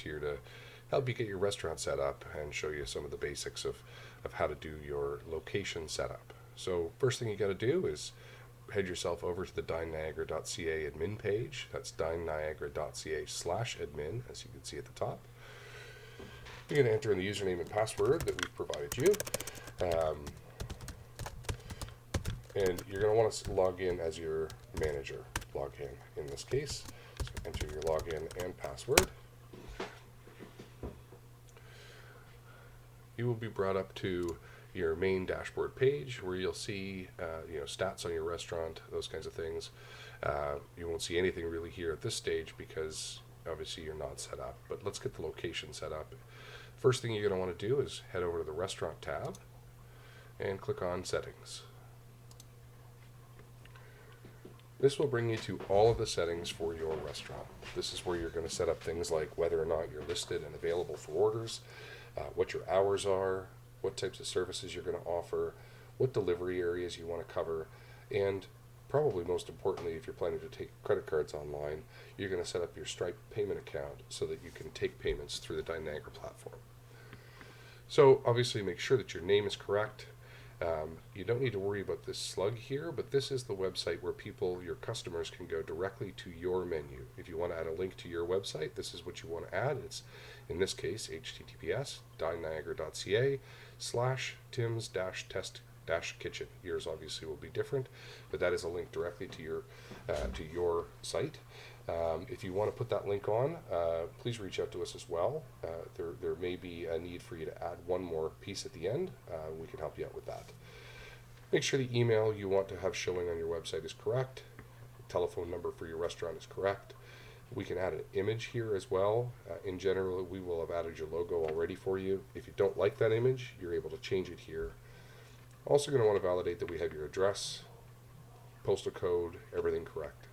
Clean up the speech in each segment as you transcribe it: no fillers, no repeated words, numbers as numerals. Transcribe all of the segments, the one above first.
Tim's here to help you get your restaurant set up and show you some of the basics of how to do your location setup. So first thing you got to do is head yourself over to the dineniagara.ca admin page. That's dineniagara.ca/admin, as you can see at the top. You're going to enter in the username and password that we've provided you. And you're going to want to log in as your manager. Log in this case. So enter your login and password. You will be brought up to your main dashboard page where you'll see stats on your restaurant, those kinds of things. You won't see anything really here at this stage because obviously you're not set up, but let's get the location set up. First thing you're going to want to do is head over to the restaurant tab and click on settings. This will bring you to all of the settings for your restaurant. This is where you're going to set up things like whether or not you're listed and available for orders, what your hours are, what types of services you're going to offer, what delivery areas you want to cover, and probably most importantly, if you're planning to take credit cards online, you're going to set up your Stripe payment account so that you can take payments through the Dine Niagara platform. So obviously make sure that your name is correct. You don't need to worry about this slug here, but this is the website where your customers can go directly to your menu. If you want to add a link to your website, this is what you want to add. It's, in this case, https://tims-test-kitchen. Yours obviously will be different, but that is a link directly to your site. If you want to put that link on, please reach out to us as well. There may be a need for you to add one more piece at the end. We can help you out with that. Make sure the email you want to have showing on your website is correct. The telephone number for your restaurant is correct. We can add an image here as well. In general, we will have added your logo already for you. If you don't like that image, you're able to change it here. Also going to want to validate that we have your address, postal code, everything correct.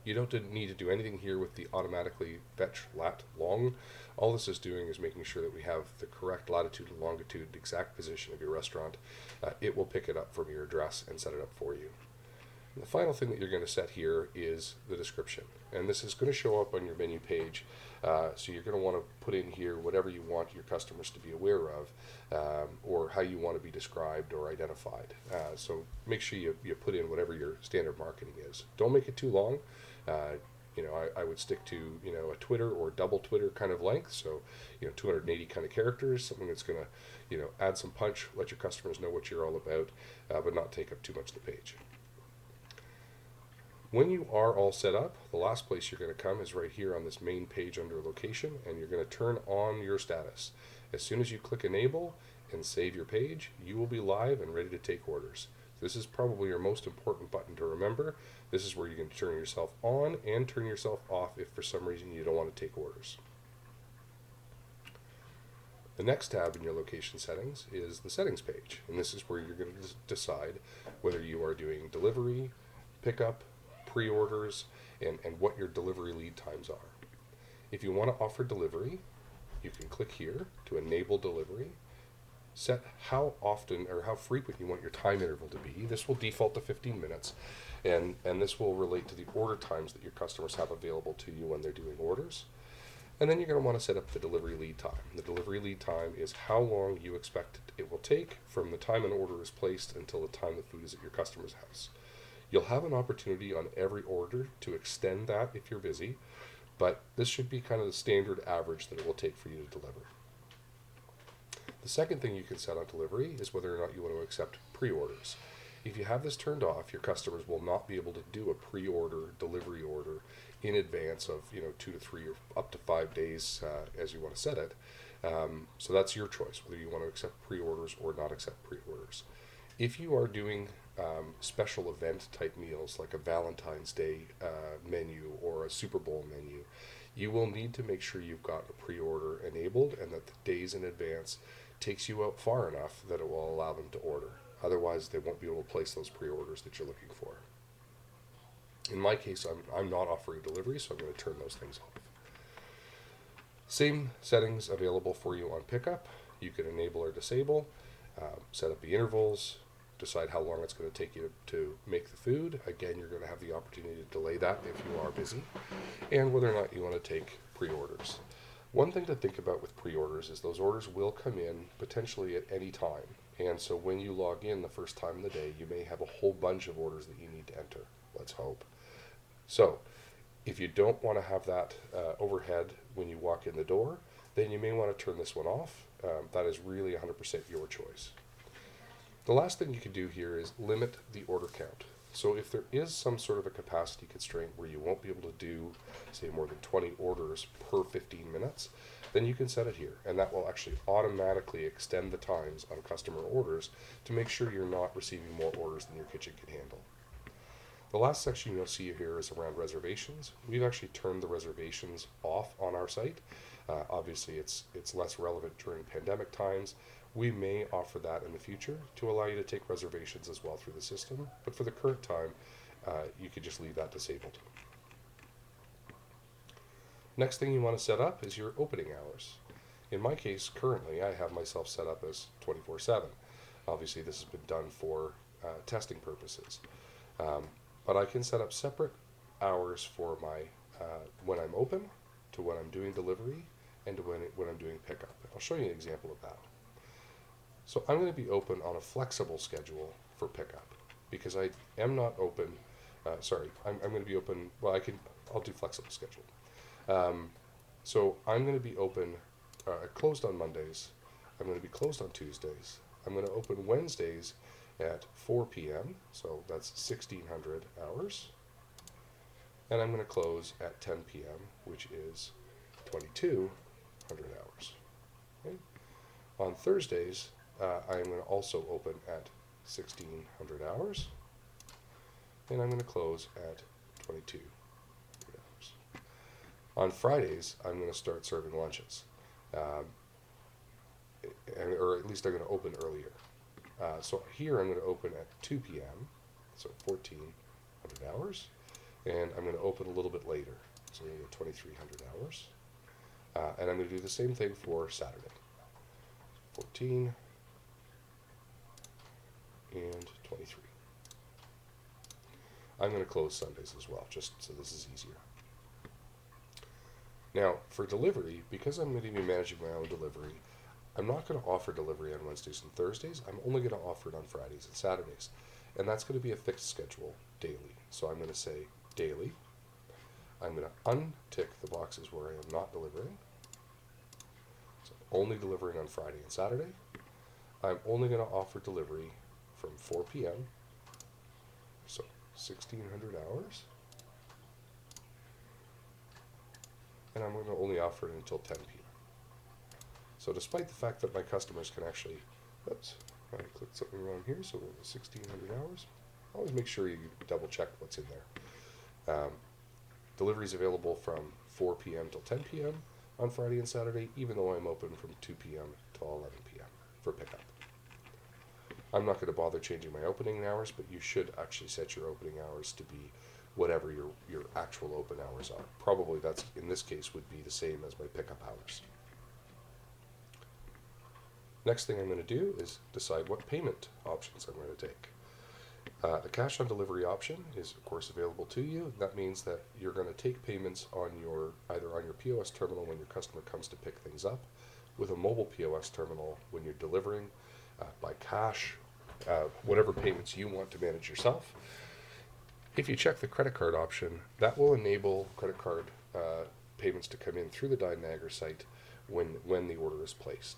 You don't need to do anything here with the automatically fetch lat long. All this is doing is making sure that we have the correct latitude and longitude, exact position of your restaurant. It will pick it up from your address and set it up for you. And the final thing that you're going to set here is the description. And this is going to show up on your menu page. So you're going to want to put in here whatever you want your customers to be aware of, or how you want to be described or identified. So make sure you put in whatever your standard marketing is. Don't make it too long. I would stick to a Twitter or double Twitter kind of length. So 280 kind of characters, something that's going to add some punch, let your customers know what you're all about, but not take up too much of the page. When you are all set up, the last place you're going to come is right here on this main page under location, and you're going to turn on your status. As soon as you click enable and save your page, you will be live and ready to take orders. This is probably your most important button to remember. This is where you can turn yourself on and turn yourself off if for some reason you don't want to take orders. The next tab in your location settings is the settings page, and this is where you're going to decide whether you are doing delivery, pickup, pre-orders, and what your delivery lead times are. If you want to offer delivery, you can click here to enable delivery. Set how often or how frequent you want your time interval to be. This will default to 15 minutes, and this will relate to the order times that your customers have available to you when they're doing orders. And then you're going to want to set up the delivery lead time. The delivery lead time is how long you expect it will take from the time an order is placed until the time the food is at your customer's house. You'll have an opportunity on every order to extend that if you're busy, but this should be kind of the standard average that it will take for you to deliver. The second thing you can set on delivery is whether or not you want to accept pre-orders. If you have this turned off, your customers will not be able to do a pre-order delivery order in advance of 2 to 3 or up to 5 days as you want to set it. So that's your choice, whether you want to accept pre-orders or not accept pre-orders. If you are doing special event type meals like a Valentine's Day menu or a Super Bowl menu, you will need to make sure you've got a pre-order enabled and that the days in advance takes you out far enough that it will allow them to order. Otherwise, they won't be able to place those pre-orders that you're looking for. In my case, I'm not offering delivery, so I'm going to turn those things off. Same settings available for you on pickup. You can enable or disable, set up the intervals, decide how long it's going to take you to make the food. Again, you're going to have the opportunity to delay that if you are busy, and whether or not you want to take pre-orders. One thing to think about with pre-orders is those orders will come in potentially at any time. And so when you log in the first time of the day, you may have a whole bunch of orders that you need to enter. Let's hope. So if you don't want to have that overhead when you walk in the door, then you may want to turn this one off. That is really 100% your choice. The last thing you can do here is limit the order count. So if there is some sort of a capacity constraint where you won't be able to do, say, more than 20 orders per 15 minutes, then you can set it here. And that will actually automatically extend the times on customer orders to make sure you're not receiving more orders than your kitchen can handle. The last section you'll see here is around reservations. We've actually turned the reservations off on our site. Obviously, it's less relevant during pandemic times. We may offer that in the future to allow you to take reservations as well through the system, but for the current time, you could just leave that disabled. Next thing you want to set up is your opening hours. In my case, currently, I have myself set up as 24/7. Obviously, this has been done for testing purposes. But I can set up separate hours for my when I'm open, to when I'm doing delivery, and to when I'm doing pickup. I'll show you an example of that. So I'm going to be open on a flexible schedule for pickup because I am not open. I'm going to be open. Well, I'll do flexible schedule. So I'm going to be open, closed on Mondays. I'm going to be closed on Tuesdays. I'm going to open Wednesdays at 4 p.m. So that's 1600 hours. And I'm going to close at 10 p.m., which is 2200 hours. Okay. On Thursdays, I'm going to also open at 1600 hours, and I'm going to close at 2200 hours. On Fridays, I'm going to start serving lunches, or at least I'm going to open earlier. So here I'm going to open at 2 p.m., so 1400 hours, and I'm going to open a little bit later, so I'm going to go 2300 hours, and I'm going to do the same thing for Saturday, 14 and 23. I'm going to close Sundays as well, just so this is easier. Now, for delivery, because I'm going to be managing my own delivery, I'm not going to offer delivery on Wednesdays and Thursdays. I'm only going to offer it on Fridays and Saturdays. And that's going to be a fixed schedule daily. So I'm going to say daily. I'm going to untick the boxes where I am not delivering. So only delivering on Friday and Saturday. I'm only going to offer delivery from 4 p.m. So 1600 hours. And I'm going to only offer it until 10 p.m. So despite the fact that my customers can actually, oops, I clicked something wrong here, so 1600 hours. Always make sure you double check what's in there. Delivery is available from 4 p.m. till 10 p.m. on Friday and Saturday, even though I'm open from 2 p.m. till 11 p.m. for pickup. I'm not going to bother changing my opening hours, but you should actually set your opening hours to be whatever your actual open hours are. Probably that's, in this case, would be the same as my pickup hours. Next thing I'm going to do is decide what payment options I'm going to take. The cash on delivery option is, of course, available to you. That means that you're going to take payments on either on your POS terminal when your customer comes to pick things up, with a mobile POS terminal when you're delivering, by cash, whatever payments you want to manage yourself. If you check the credit card option, that will enable credit card payments to come in through the Dine Niagara site when the order is placed.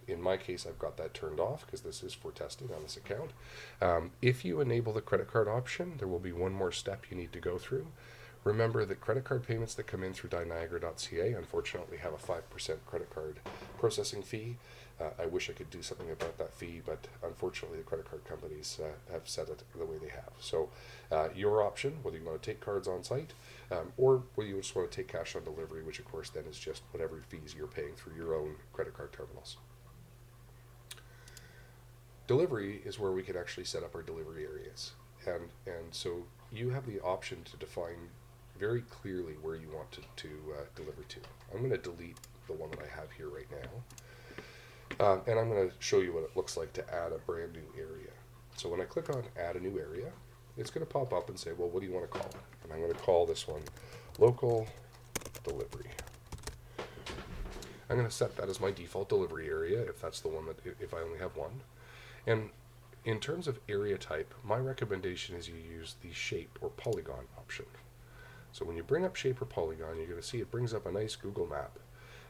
In my case, I've got that turned off because this is for testing on this account. If you enable the credit card option, there will be one more step you need to go through. Remember that credit card payments that come in through dineniagara.ca unfortunately have a 5% credit card processing fee. I wish I could do something about that fee, but unfortunately the credit card companies have set it the way they have. So your option, whether you want to take cards on site or whether you just want to take cash on delivery, which of course then is just whatever fees you're paying through your own credit card terminals. Delivery is where we can actually set up our delivery areas. And so you have the option to define very clearly where you want to deliver to. I'm going to delete the one that I have here right now. And I'm going to show you what it looks like to add a brand new area. So when I click on add a new area, it's going to pop up and say, well, what do you want to call it? And I'm going to call this one local delivery. I'm going to set that as my default delivery area if that's the one that, if I only have one. And in terms of area type, my recommendation is you use the shape or polygon option. So when you bring up shape or polygon, you're going to see it brings up a nice Google map.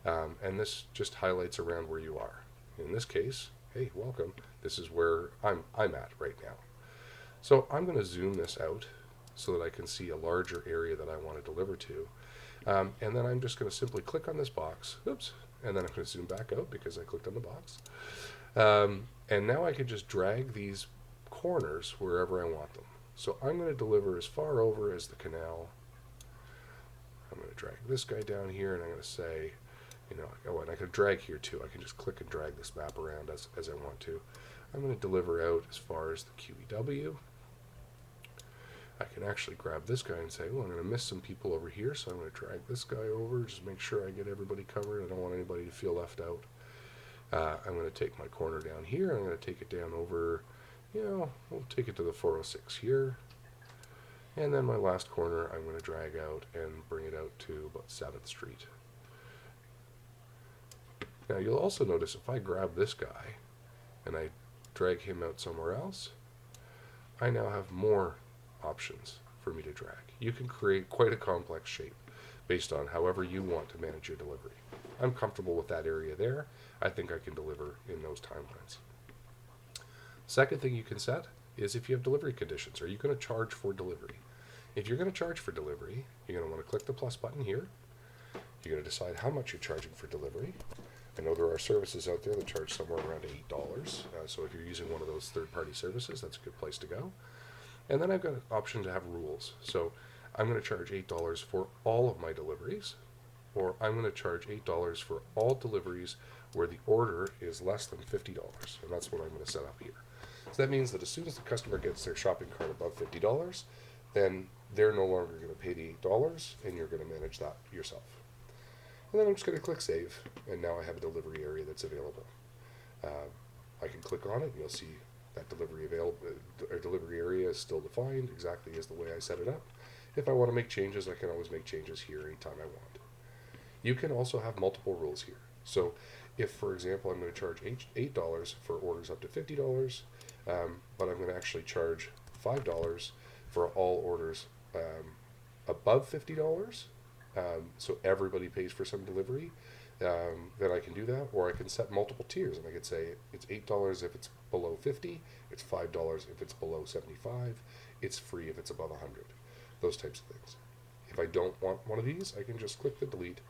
And this just highlights around where you are. In this case, hey, welcome. This is where I'm at right now. So I'm going to zoom this out so that I can see a larger area that I want to deliver to. And then I'm just going to simply click on this box. Oops. And then I'm going to zoom back out because I clicked on the box. And now I can just drag these corners wherever I want them. So I'm going to deliver as far over as the canal. I'm going to drag this guy down here, and I'm going to say, you know, oh, and I can drag here too. I can just click and drag this map around as I want to. I'm going to deliver out as far as the QEW. I can actually grab this guy and say, well, I'm going to miss some people over here, so I'm going to drag this guy over, just make sure I get everybody covered. I don't want anybody to feel left out. I'm going to take my corner down here. I'm going to take it down over, you know, we'll take it to the 406 here. And then my last corner, I'm going to drag out and bring it out to about 7th Street. Now you'll also notice if I grab this guy and I drag him out somewhere else, I now have more options for me to drag. You can create quite a complex shape based on however you want to manage your delivery. I'm comfortable with that area there. I think I can deliver in those timelines. Second thing you can set is if you have delivery conditions. Are you going to charge for delivery? If you're going to charge for delivery, you're going to want to click the plus button here. You're going to decide how much you're charging for delivery. I know there are services out there that charge somewhere around $8. So if you're using one of those third-party services, that's a good place to go. And then I've got an option to have rules. So I'm going to charge $8 for all of my deliveries, or I'm going to charge $8 for all deliveries where the order is less than $50. And that's what I'm going to set up here. So that means that as soon as the customer gets their shopping cart above $50, then they're no longer going to pay the $8, and you're going to manage that yourself. And then I'm just going to click Save, and now I have a delivery area that's available. I can click on it, and you'll see that delivery area is still defined exactly as the way I set it up. If I want to make changes, I can always make changes here anytime I want. You can also have multiple rules here. So if, for example, I'm going to charge $8 for orders up to $50, but I'm going to actually charge $5 for all orders above $50, so everybody pays for some delivery, then I can do that. Or I can set multiple tiers, and I could say it's $8 if it's below 50, it's $5 if it's below 75, it's free if it's above 100. Those types of things. If I don't want one of these, I can just click the delete,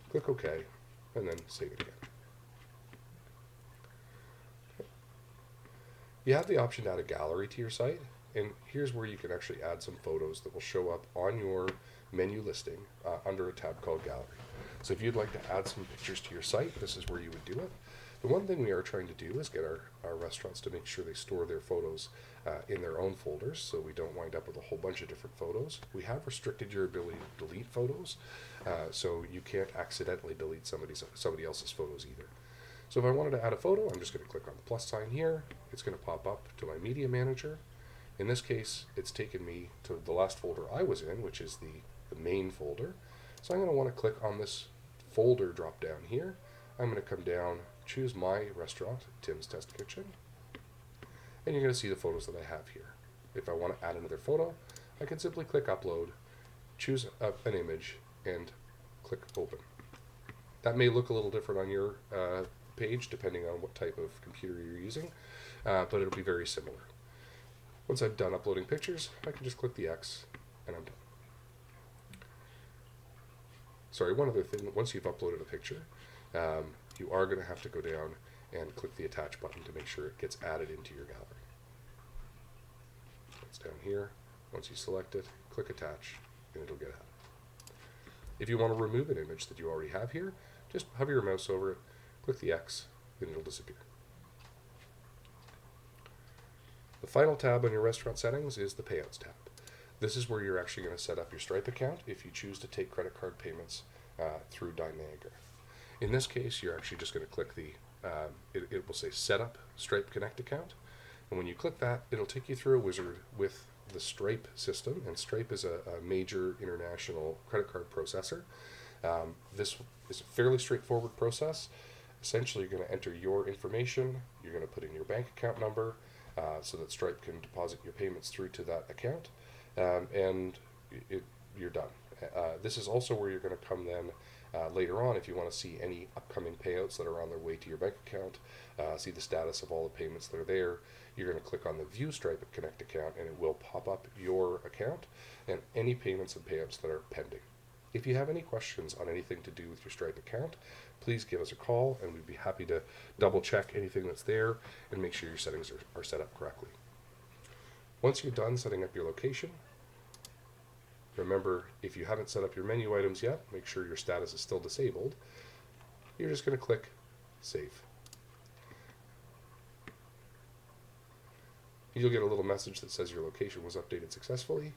click OK, and then save it again. You have the option to add a gallery to your site, and here's where you can actually add some photos that will show up on your menu listing under a tab called Gallery. So if you'd like to add some pictures to your site, this is where you would do it. The one thing we are trying to do is get our restaurants to make sure they store their photos in their own folders, so we don't wind up with a whole bunch of different photos. We have restricted your ability to delete photos, so you can't accidentally delete somebody else's photos either. So if I wanted to add a photo, I'm just going to click on the plus sign here. It's going to pop up to my media manager. In this case, it's taken me to the last folder I was in, which is the main folder. So I'm going to want to click on this folder drop down here. I'm going to come down, choose my restaurant, Tim's Test Kitchen, and you're going to see the photos that I have here. If I want to add another photo, I can simply click Upload, choose an image, and click Open. That may look a little different on your page depending on what type of computer you're using, but it'll be very similar. Once I've done uploading pictures, I can just click the X, and I'm done. Sorry, one other thing, once you've uploaded a picture, you are going to have to go down and click the Attach button to make sure it gets added into your gallery. It's down here. Once you select it, click Attach, and it'll get added. If you want to remove an image that you already have here, just hover your mouse over it, click the X, and it'll disappear. The final tab on your restaurant settings is the Payouts tab. This is where you're actually going to set up your Stripe account if you choose to take credit card payments through Dine Niagara. In this case, you're actually just going to click the, it will say Set Up Stripe Connect Account. And when you click that, it'll take you through a wizard with the Stripe system, and Stripe is a major international credit card processor. This is a fairly straightforward process. Essentially, you're going to enter your information, you're going to put in your bank account number so that Stripe can deposit your payments through to that account, and you're done. This is also where you're going to come then later on if you want to see any upcoming payouts that are on their way to your bank account, see the status of all the payments that are there. You're going to click on the View Stripe Connect account, and it will pop up your account and any payments and payouts that are pending. If you have any questions on anything to do with your Stripe account, please give us a call, and we'd be happy to double check anything that's there and make sure your settings are set up correctly. Once you're done setting up your location, remember, if you haven't set up your menu items yet, make sure your status is still disabled. You're just going to click Save. You'll get a little message that says your location was updated successfully,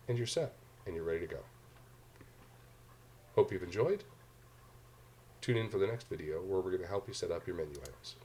and you're set, and you're ready to go. Hope you've enjoyed. Tune in for the next video where we're going to help you set up your menu items.